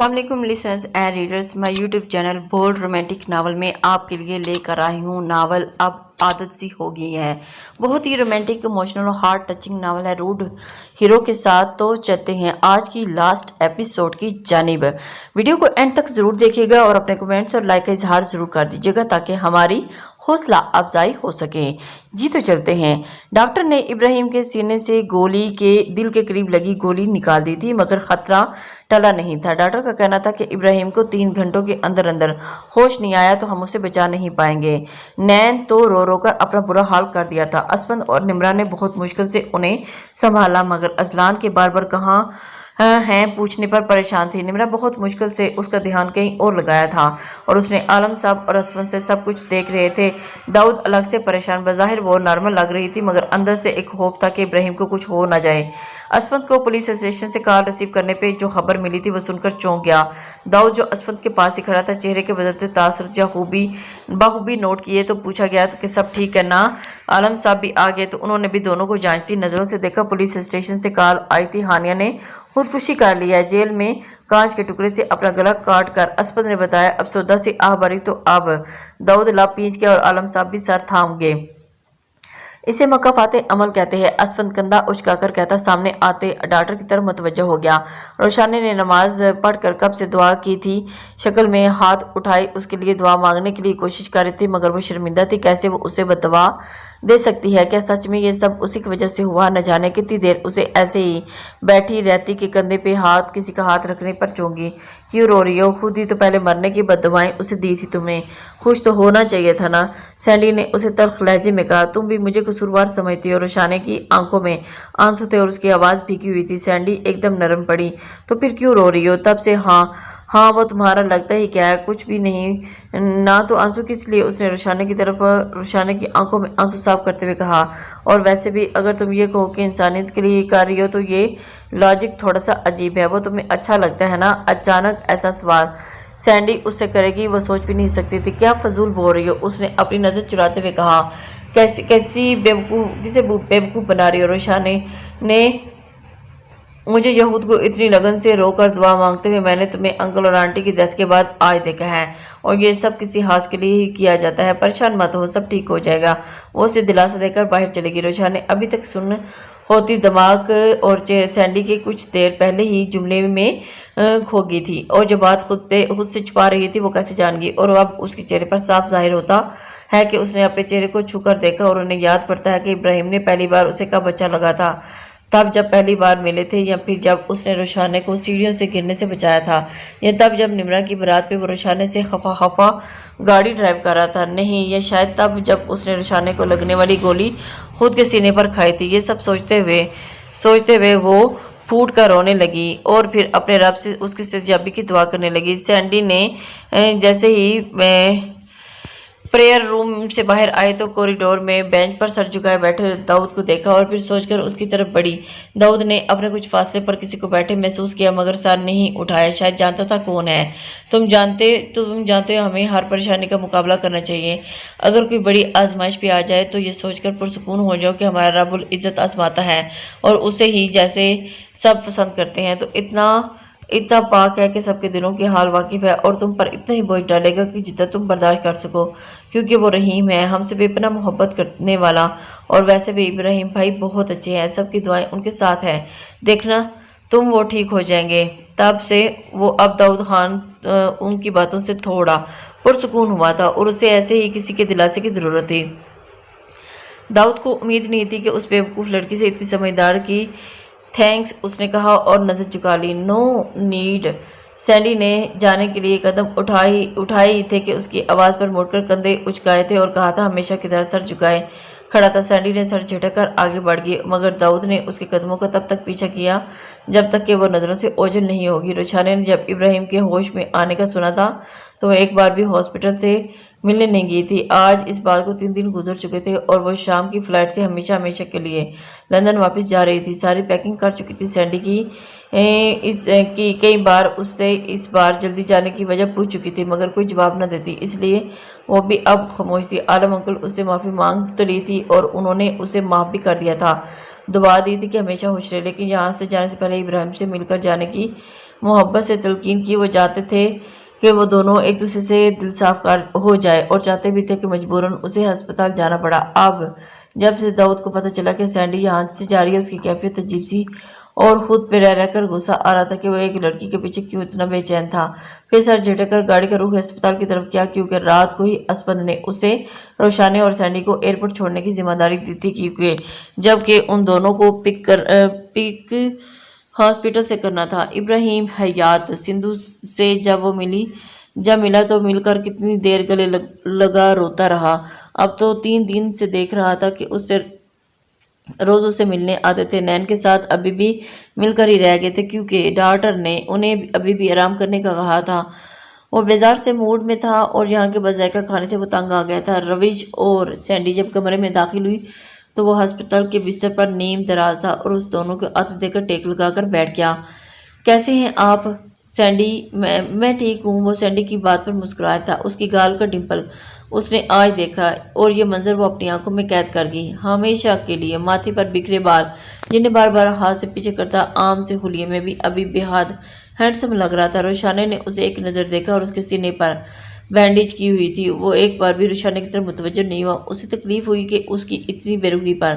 अस्सलाम listeners and readers, my YouTube channel bold romantic novel में आपके लिए लेकर आई हूँ नावल अब आदत सी हो गई है। बहुत ही रोमांटिक, इमोशनल और हार्ट टचिंग नावल है रूड हीरो के साथ। तो चलते हैं आज की लास्ट एपिसोड की जानिब। वीडियो को एंड तक जरूर देखिएगा और अपने कमेंट्स और लाइक का इजहार जरूर कर दीजिएगा ताकि हमारी हौसला अफजाई हो सके। जी तो चलते हैं। डॉक्टर ने इब्राहिम के सीने से गोली के दिल के करीब लगी गोली निकाल दी थी, मगर खतरा टला नहीं था। डॉक्टर का कहना था कि इब्राहिम को 3 घंटों के अंदर अंदर होश नहीं आया तो हम उसे बचा नहीं पाएंगे। नैन तो रो रो कर अपना बुरा हाल कर दिया था। असफंद और निमरा ने बहुत मुश्किल से उन्हें संभाला, मगर अजलान के बार बार कहाँ हैं पूछने पर परेशान थी। निमरा बहुत मुश्किल से उसका ध्यान कहीं और लगाया था और उसने आलम साहब और असफंद से सब कुछ देख रहे थे। दाऊद अलग से परेशान, बज़ाहिर वो नॉर्मल लग रही थी, मगर अंदर से एक खौफ था कि इब्राहिम को कुछ हो ना जाए। असफंद को पुलिस स्टेशन से कॉल रिसीव करने पे जो खबर मिली थी वो सुनकर चौंक गया। दाऊद जो असफंद के पास ही खड़ा था, चेहरे के बदलते तासुर बाखूबी नोट किए तो पूछा गया कि सब ठीक है ना। आलम साहब भी आ गए तो उन्होंने भी दोनों को जांचती नजरों से देखा। पुलिस स्टेशन से कॉल आई थी, हानिया ने खुदकुशी कर लिया है, जेल में कांच के टुकड़े से अपना गला काट कर। असफंद ने बताया। अब सौदा से आह भरी तो अब दाऊद लब पींच गया और आलम साहब भी सर थाम गए। इसे मकाफाते अमल कहते हैं। असफंद कंधा उचकाकर कहता सामने आते डॉक्टर की तरफ मुतवज्जो हो गया। रोशानी ने नमाज पढ़कर कब से दुआ की थी, शक्ल में हाथ उठाई उसके लिए दुआ मांगने के लिए कोशिश कर रही थी, मगर वो शर्मिंदा थी। कैसे वो उसे बददुआ दे सकती है? क्या सच में ये सब उसी की वजह से हुआ? न जाने कितनी देर उसे ऐसे ही बैठी रहती कि कंधे पे हाथ किसी का हाथ रखने पर चौंकी। क्यों रो रही हो? खुद ही तो पहले मरने की बददुआएं उसे दी थी तुमने, खुश तो होना चाहिए था ना। सैंडी ने उसे तल्ख लहजे में कहा। तुम भी मुझे कसूरवार समझती हो? रोशाने की आंखों में आंसू थे और उसकी आवाज भीगी हुई थी। सैंडी एकदम नरम पड़ी। तो फिर क्यों रो रही हो? तब से हाँ वो तुम्हारा लगता ही क्या है? कुछ भी नहीं ना। तो आंसू किस लिए? उसने रोशाने की आंखों में आंसू साफ करते हुए कहा। और वैसे भी अगर तुम ये कहो कि इंसानियत के लिए कर रही हो तो ये लॉजिक थोड़ा सा अजीब है। वो तुम्हें अच्छा लगता है ना? अचानक ऐसा सवाल सैंडी उससे करेगी वो सोच भी नहीं सकती थी। क्या फजूल बोल रही हो? उसने अपनी नजर चुराते हुए कहा। किसे बेवकूफ बना रही हो? रोशाने ने मुझे यहूद को इतनी लगन से रोकर दुआ मांगते हुए मैंने तुम्हें अंकल और आंटी की डेथ के बाद आज देखा है, और ये सब किसी हास के लिए ही किया जाता है। परेशान मत हो, सब ठीक हो जाएगा। वो उसे दिलासा देकर बाहर चली गई। रोशाने अभी तक सुन होती दिमाग और सैंडी के कुछ देर पहले ही जुमले में खो गई थी, और जो बात खुद से छुपा रही थी वो कैसे जान गई। और अब उसके चेहरे पर साफ जाहिर होता है कि उसने अपने चेहरे को छूकर देखा और उन्हें याद पड़ता है कि इब्राहिम ने पहली बार उसे कब अच्छा लगा था, तब जब पहली बार मिले थे, या फिर जब उसने रोशाने को सीढ़ियों से गिरने से बचाया था, या तब जब निमरा की बारात पे वो रोशाने से खफा गाड़ी ड्राइव कर रहा था। नहीं, या शायद तब जब उसने रोशाने को लगने वाली गोली खुद के सीने पर खाई थी। ये सब सोचते हुए वो फूट कर रोने लगी और फिर अपने रब से उसकी सेहतयाबी की दुआ करने लगी। सैंडी ने जैसे ही प्रेयर रूम से बाहर आए तो कॉरिडोर में बेंच पर सर झुकाए बैठे दाऊद को देखा और फिर सोचकर उसकी तरफ बढ़ी। दाऊद ने अपने कुछ फासले पर किसी को बैठे महसूस किया, मगर सर नहीं उठाया। शायद जानता था कौन है। तुम जानते हो हमें हर परेशानी का मुकाबला करना चाहिए। अगर कोई बड़ी आजमाइश भी आ जाए तो ये सोचकर पुरसुकून हो जाओ कि हमारा रब्बुल इज़्ज़त आजमाता है और उसे ही जैसे सब पसंद करते हैं। तो इतना पाक है कि सबके दिलों के हाल वाकिफ है और तुम पर इतना ही बोझ डालेगा कि जितना तुम बर्दाश्त कर सको, क्योंकि वो रहीम है, हमसे बेपनाह मोहब्बत करने वाला। और वैसे भी इब्राहिम भाई बहुत अच्छे हैं, सबकी दुआएं उनके साथ हैं। देखना तुम वो ठीक हो जाएंगे। तब से वो अब दाऊद खान उनकी बातों से थोड़ा पुरसुकून हुआ था और उसे ऐसे ही किसी के दिलासे की ज़रूरत थी। दाऊद को उम्मीद नहीं थी कि उस बेवकूफ़ लड़की से इतनी समझदार की थैंक्स, उसने कहा और नजर झुका ली। No need. सैंडी ने जाने के लिए कदम उठाई थे कि उसकी आवाज़ पर मुड़कर कंधे उचकाए थे और कहा था हमेशा की तरह सर झुकाए खड़ा था। सैंडी ने सर झटक कर आगे बढ़ गई, मगर दाऊद ने उसके कदमों का तब तक पीछा किया जब तक कि वो नज़रों से ओझल नहीं होगी। रोशाने ने जब इब्राहिम के होश में आने का सुना था तो वो एक बार भी हॉस्पिटल से ملنے نہیں گئی تھی۔ آج اس بات کو 3 دن گزر چکے تھے اور وہ شام کی فلائٹ سے ہمیشہ ہمیشہ کے لیے لندن واپس جا رہی تھی۔ ساری پیکنگ کر چکی تھی۔ سینڈی کی کئی بار اس سے اس بار جلدی جانے کی وجہ پوچھ چکی تھی مگر کوئی جواب نہ دیتی، اس لیے وہ بھی اب خاموش تھی۔ عالم انکل اس سے معافی مانگ تو لی تھی اور انہوں نے اسے معاف بھی کر دیا تھا، دعا دی تھی کہ ہمیشہ خوش رہے، لیکن یہاں سے جانے سے پہلے ابراہیم سے مل کر جانے کی محبت سے تلقین کی۔ وہ چاہتے تھے کہ وہ دونوں ایک دوسرے سے دل صاف ہو جائے اور چاہتے بھی تھے کہ مجبوراً اسے ہسپتال جانا پڑا۔ اب جب سے داؤد کو پتہ چلا کہ سینڈی یہاں سے جا رہی ہے، اس کی کیفیت عجیب سی اور خود پہ رہ کر غصہ آ رہا تھا کہ وہ ایک لڑکی کے پیچھے کیوں اتنا بے چین تھا۔ پھر سر جھٹک کر گاڑی کا رخ ہسپتال کی طرف کیا، کیونکہ رات کو ہی اسپند نے اسے، روشانے اور سینڈی کو ایئرپورٹ چھوڑنے کی ذمہ داری دی تھی، جبکہ ان دونوں کو پک ہاسپٹل سے کرنا تھا۔ ابراہیم حیات سندھو سے جب ملا تو مل کر کتنی دیر گلے لگا روتا رہا۔ اب تو 3 دن سے دیکھ رہا تھا کہ اس سے روز اسے ملنے آتے تھے۔ نین کے ساتھ ابھی بھی مل کر ہی رہ گئے تھے کیونکہ ڈاکٹر نے انہیں ابھی بھی آرام کرنے کا کہا تھا۔ وہ بیزار سے موڈ میں تھا اور یہاں کے بذائقہ کھانے سے وہ تنگ آ گیا تھا۔ رویش اور سینڈی جب کمرے میں داخل ہوئی تو وہ ہسپتال کے بستر پر نیم دراز تھا اور اس دونوں کو آتے دیکھ کر ٹیک لگا کر بیٹھ گیا۔ کیسے ہیں آپ سینڈی؟ میں ٹھیک ہوں۔ وہ سینڈی کی بات پر مسکرایا تھا۔ اس کی گال کا ڈمپل اس نے آج دیکھا اور یہ منظر وہ اپنی آنکھوں میں قید کر گئی۔ ہمیشہ کے لیے ماتھے پر بکھرے بال جنہیں بار بار ہاتھ سے پیچھے کرتا عام سے حلیے میں بھی ابھی بے حد ہینڈسم لگ رہا تھا۔ روشانے نے اسے ایک نظر دیکھا اور اس کے سینے پر بینڈیج کی ہوئی تھی۔ وہ ایک بار بھی روشانے کی طرف متوجہ نہیں ہوا۔ اسے تکلیف ہوئی کہ اس کی اتنی بے رخی پر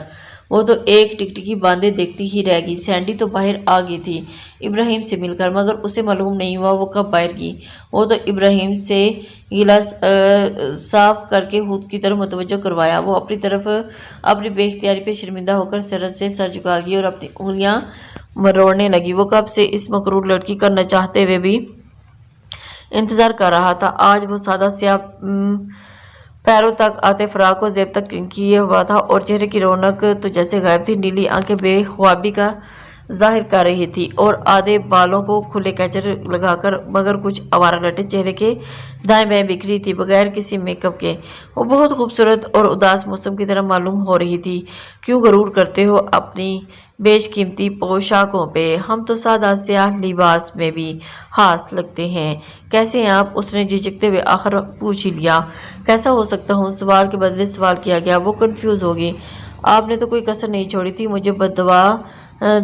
وہ تو ایک ٹکٹکی باندھے دیکھتی ہی رہ گئی۔ سینڈی تو باہر آ گئی تھی ابراہیم سے مل کر، مگر اسے معلوم نہیں ہوا وہ کب باہر گئی۔ وہ تو ابراہیم سے گلاس صاف کر کے خود کی طرف متوجہ کروایا۔ وہ اپنی طرف اپنی بے اختیاری پہ شرمندہ ہو کر سرت سے سر جھکا گئی اور اپنی انگلیاں مروڑنے لگی۔ وہ کب سے اس مغرور لڑکی کا نہ چاہتے ہوئے بھی انتظار کر رہا تھا۔ آج وہ سادہ سیاہ پیروں تک آتے فراق و زیب تک کیے ہوا تھا اور چہرے کی رونق تو جیسے غائب تھی۔ نیلی آنکھیں بے خوابی کا ظاہر کر رہی تھی اور آدھے بالوں کو کھلے کیچر لگا کر مگر کچھ آوارہ لٹیں چہرے کے دائیں بائیں بکھری تھی بغیر کسی میک اپ کے۔ وہ بہت خوبصورت اور اداس موسم کی طرح معلوم ہو رہی تھی۔ کیوں غرور کرتے ہو اپنی بیش قیمتی پوشاکوں پہ؟ ہم تو سادہ سیاہ لباس میں بھی خاص لگتے ہیں۔ کیسے ہیں آپ؟ اس نے جھجکتے ہوئے آخر پوچھ ہی لیا۔ کیسا ہو سکتا ہوں؟ سوال کے بدلے سوال کیا گیا۔ وہ کنفیوز ہوگی۔ آپ نے تو کوئی کسر نہیں چھوڑی تھی مجھے بددعا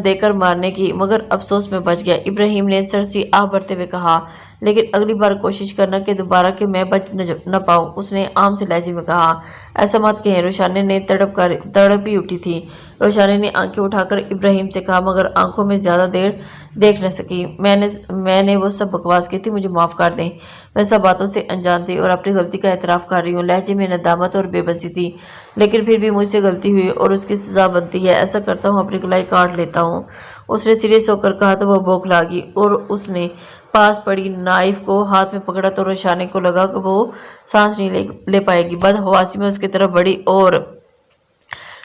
دے کر مارنے کی، مگر افسوس میں بچ گیا، ابراہیم نے سرسی آہ بھرتے ہوئے کہا۔ لیکن اگلی بار کوشش کرنا کہ دوبارہ کہ میں بچ نہ پاؤں، اس نے عام سے لہجے میں کہا۔ ایسا مت کہیں، روشانے نے تڑپ ہی اٹھی تھی۔ روشانے نے آنکھیں اٹھا کر ابراہیم سے کہا مگر آنکھوں میں زیادہ دیر دیکھ نہ سکی۔ میں نے وہ سب بکواس کی تھی، مجھے معاف کر دیں، میں سب باتوں سے انجان تھی اور اپنی غلطی کا اعتراف کر رہی ہوں۔ لہجے میں ندامت اور بے بسی تھی۔ لیکن پھر بھی مجھ سے غلطی ہوئی اور اس کی سزا بنتی ہے، ایسا کرتا ہوں اپنی کلائی کاٹ لیتا ہوں، اس نے سیریس ہو کر کہا تو وہ بوکھلا گئی اور اس نے پاس پڑی نائف کو ہاتھ میں پکڑا تو روشانے کو لگا کہ وہ سانس نہیں لے پائے گی۔ بدحواسی میں اس کی طرف بڑھی اور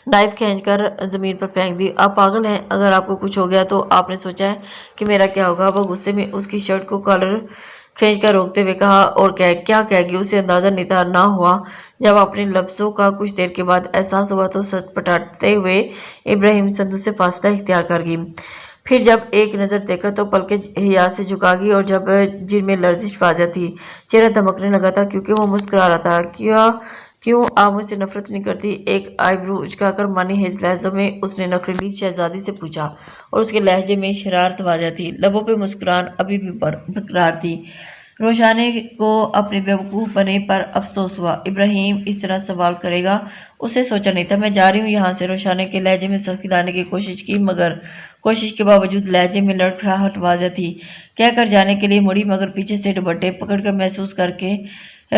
نائف کھینچ کر زمین پر پھینک دی۔ آپ پاگل ہیں؟ اگر آپ کو کچھ ہو گیا تو آپ نے سوچا ہے کہ میرا کیا ہوگا؟ وہ غصے میں اس کی شرٹ کو کالر کھینچ کر روکتے ہوئے کہا۔ اور کیا کہے گی؟ اسے اندازہ نہ ہوا۔ جب اپنے لفظوں کا کچھ دیر کے بعد احساس ہوا تو سچ پٹاتے ہوئے ابراہیم سندھو سے فاصلہ اختیار کر گئی۔ پھر جب ایک نظر دیکھا تو پلکیں حیا سے جھکا گئی اور جن میں لرزش واضح تھی، چہرہ دمکنے لگا تھا کیونکہ وہ مسکرا رہا تھا۔ کیوں آپ مجھ سے نفرت نہیں کرتی؟ ایک آئی برو اچکا کر معنی خیز لہجوں میں اس نے نخریلی شہزادی سے پوچھا اور اس کے لہجے میں شرارت واضح تھی، لبوں پہ مسکراہٹ ابھی بھی برقرار تھی۔ روشانے کو اپنے بیوقوف بنے پر افسوس ہوا۔ ابراہیم اس طرح سوال کرے گا اسے سوچا نہیں تھا۔ میں جا رہی ہوں یہاں سے، روشانے کے لہجے میں سختی لانے کی کوشش کی مگر کوشش کے باوجود لہجے میں لڑکھڑاہٹ واضح تھی۔ کہہ کر جانے کے لیے مڑی مگر پیچھے سے دوپٹے پکڑ کر محسوس کر کے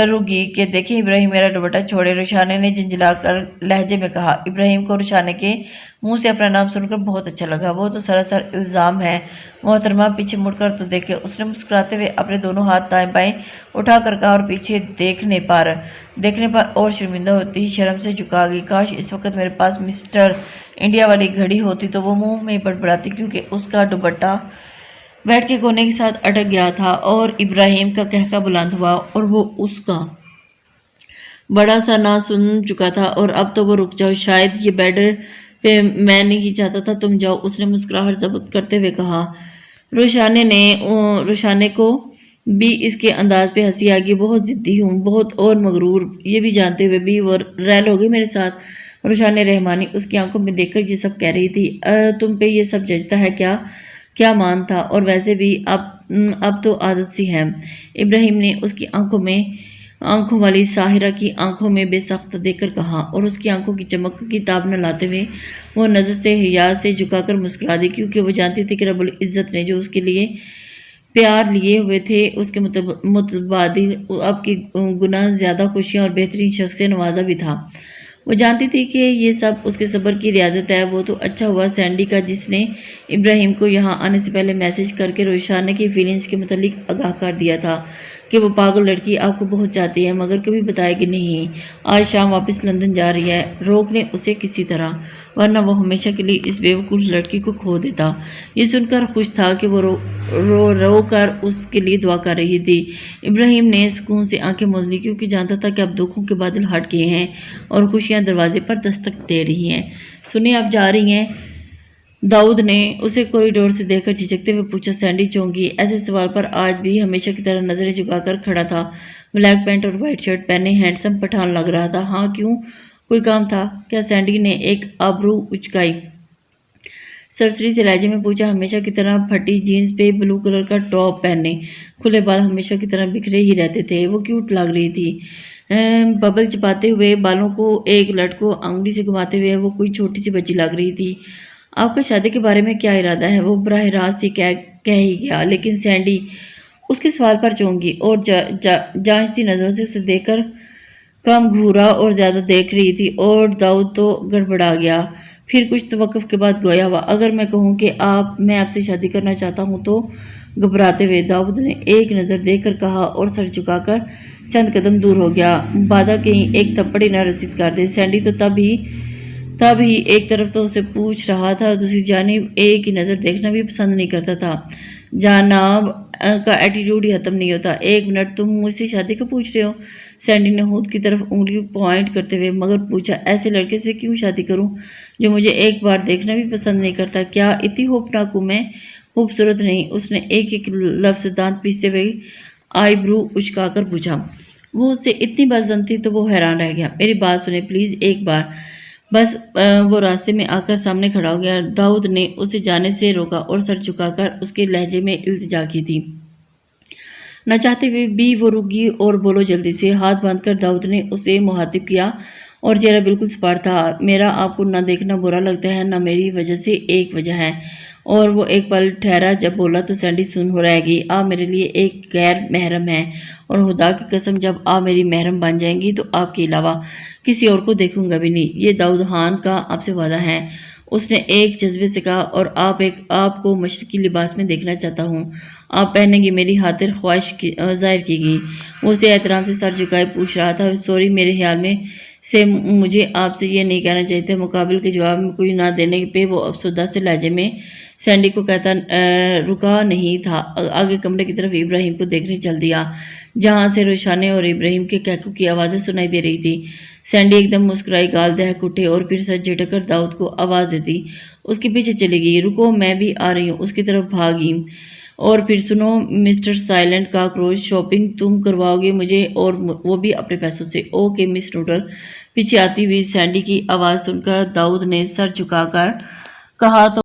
رکی کہ دیکھیں ابراہیم میرا دوپٹہ چھوڑے، روشانے نے جھنجھلا کر لہجے میں کہا۔ ابراہیم کو روشانے کے منہ سے اپنا نام سن کر بہت اچھا لگا۔ وہ تو سراسر الزام ہے محترمہ، پیچھے مڑ کر تو دیکھے، اس نے مسکراتے ہوئے اپنے دونوں ہاتھ دائیں بائیں اٹھا کر کہا اور پیچھے دیکھنے پر اور شرمندہ ہوتی شرم سے جھکا گئی۔ کاش اس وقت میرے پاس مسٹر انڈیا والی گھڑی ہوتی تو وہ منہ میں بڑبڑاتی کیونکہ اس کا دوپٹہ بیڈ کے کونے کے ساتھ اٹک گیا تھا اور ابراہیم کا قہقہ بلند ہوا اور وہ اس کا बड़ा सा ना सुन चुका था और अब तो वो रुक जाओ, शायद ये बेड पे मैं नहीं चाहता था, तुम जाओ, उसने मुस्कुराहट जब्त करते हुए कहा। रुशाने को भी इसके अंदाज पे हंसी आ गई। बहुत जिद्दी हूँ, बहुत और मगरूर, ये भी जानते हुए भी वो रैल हो गई मेरे साथ। रुशाने रहमानी उसकी आंखों में देखकर ये सब कह रही थी। तुम पे ये सब जचता है क्या? क्या मान था, और वैसे भी अब तो आदत सी है। इब्राहिम ने उसकी आंखों वाली साहिरा की आंखों में बेसख्त देखकर कहा, और उसकी आंखों की चमक की ताब न लाते हुए वो नजर से हिया से झुकाकर मुस्कुरा दी, क्योंकि वो जानती थी कि रब्बुल इज्जत ने जो उसके लिए प्यार लिए हुए थे उसके मुतबादिल आपकी गुनाह ज्यादा खुशियां और बेहतरीन शख्स से नवाजा भी था। वो जानती थी कि ये सब उसके सब्र की रियाजत है। वो तो अच्छा हुआ सैंडी का जिसने इब्राहिम को यहाँ आने से पहले मैसेज करके रोशाना की फीलिंग्स के मुतालिक आगाह कर दिया था कि वो पागल लड़की आपको बहुत चाहती है, मगर कभी बताएगी नहीं। आज शाम वापस लंदन जा रही है। रोक ले उसे किसी तरह, वरना वो हमेशा के लिए इस बेवकूफ़ लड़की को खो देता। ये सुनकर खुश था कि वो रो कर उसके लिए दुआ कर रही थी। इब्राहिम ने सुकून से आंखें मूंद ली, क्योंकि जानता था कि अब दुखों के बादल हट गए हैं और खुशियां दरवाजे पर दस्तक दे रही हैं। सुनिए, आप जा रही हैं? दाऊद ने उसे कॉरिडोर से देखकर झिझकते हुए पूछा। सैंडी चौंकी। ऐसे सवाल पर आज भी हमेशा की तरह नजरें झुकाकर खड़ा था। ब्लैक पैंट और वाइट शर्ट पहने हैंडसम पठान लग रहा था। हाँ, क्यों? कोई काम था क्या? सैंडी ने एक आबरू उचकाई सरसरी से लहजे में पूछा। हमेशा की तरह फटी जीन्स पे ब्लू कलर का टॉप पहने, खुले बाल हमेशा की तरह बिखरे ही रहते थे। वो क्यूट लग रही थी। बबल चिपाते हुए बालों को एक लटको अंगुली से घुमाते हुए वो कोई छोटी सी बच्ची लग रही थी। आपका शादी के बारे में क्या इरादा है? वो बराह रास्त ही कह ही गया, लेकिन सैंडी उसके सवाल पर चौंकी और जांचती नजरों से उसे देखकर कम घूरा और ज्यादा देख रही थी। और दाऊद तो गड़बड़ा गया। फिर कुछ तवक्कुफ के बाद गोया हुआ। अगर मैं कहूँ कि मैं आपसे शादी करना चाहता हूँ तो? घबराते हुए दाऊद ने एक नज़र देखकर कहा और सर झुकाकर चंद कदम दूर हो गया। बादा कहीं एक थप्पड़ी न रसीद कर दे। सैंडी तो तब ही एक तरफ तो उसे पूछ रहा था, दूसरी जानिब एक ही नज़र देखना भी पसंद नहीं करता था। जनाब का एटीट्यूड ही खत्म नहीं होता। एक मिनट, तुम मुझसे शादी का पूछ रहे हो? सैंडी ने खुद की तरफ उंगली पॉइंट करते हुए मगर पूछा। ऐसे लड़के से क्यों शादी करूं जो मुझे एक बार देखना भी पसंद नहीं करता? क्या इतनी होपनाक हूं मैं? खूबसूरत नहीं, उसने एक एक लफ्ज दांत पीसते हुए आईब्रू उचकाकर पूछा। वो उससे इतनी बाज़न थी तो वो हैरान रह गया। मेरी बात सुने प्लीज़, एक बार बस। वो रास्ते में आकर सामने खड़ा हो गया। दाऊद ने उसे जाने से रोका और सर झुकाकर उसके लहजे में इल्तिजा की थी। न चाहते हुए भी वो रुक गई और बोलो जल्दी से। हाथ बांधकर दाऊद ने उसे मुहातिब किया और चेहरा बिल्कुल स्पष्ट था। मेरा आपको ना देखना बुरा लगता है, ना मेरी वजह से एक वजह है। और वो एक पल ठहरा, जब बोला तो सैंडी सुन हो रह गई। आप मेरे लिए एक गैर महरम है, और खुदा की कसम जब आप मेरी महरम बन जाएंगी तो आपके अलावा किसी और को देखूंगा भी नहीं। ये दाऊद खान का आपसे वादा है, उसने एक जज्बे से कहा। और आपको मशरकी लिबास में देखना चाहता हूँ। आप पहनेंगी, मेरी खातिर ख्वाहिश जाहिर की गई। वो उसे एहतराम से सर झुकाए पूछ रहा था। सॉरी, मेरे ख्याल में से मुझे आपसे ये नहीं कहना चाहिए था। मुकाबिल के जवाब में कोई ना देने पे वो अफसोदा से लहजे में सैंडी को कहता रुका नहीं था। आगे कमरे की तरफ इब्राहिम को देखने चल दिया, जहाँ से रोशाने और इब्राहिम के कैकू की आवाज़ें सुनाई दे रही थी। सैंडी एकदम मुस्कुराई, गाल दहक उठे और फिर सर झटक दाऊद को आवाज़ देती उसके पीछे चली गई। रुको, मैं भी आ रही हूँ, उसकी तरफ भागी। और फिर सुनो मिस्टर साइलेंट कॉकरोच, शॉपिंग तुम करवाओगे मुझे, और वो भी अपने पैसों से? Okay miss noodle. पीछे आती हुई सैंडी की आवाज़ सुनकर दाऊद ने सर झुकाकर कहा तो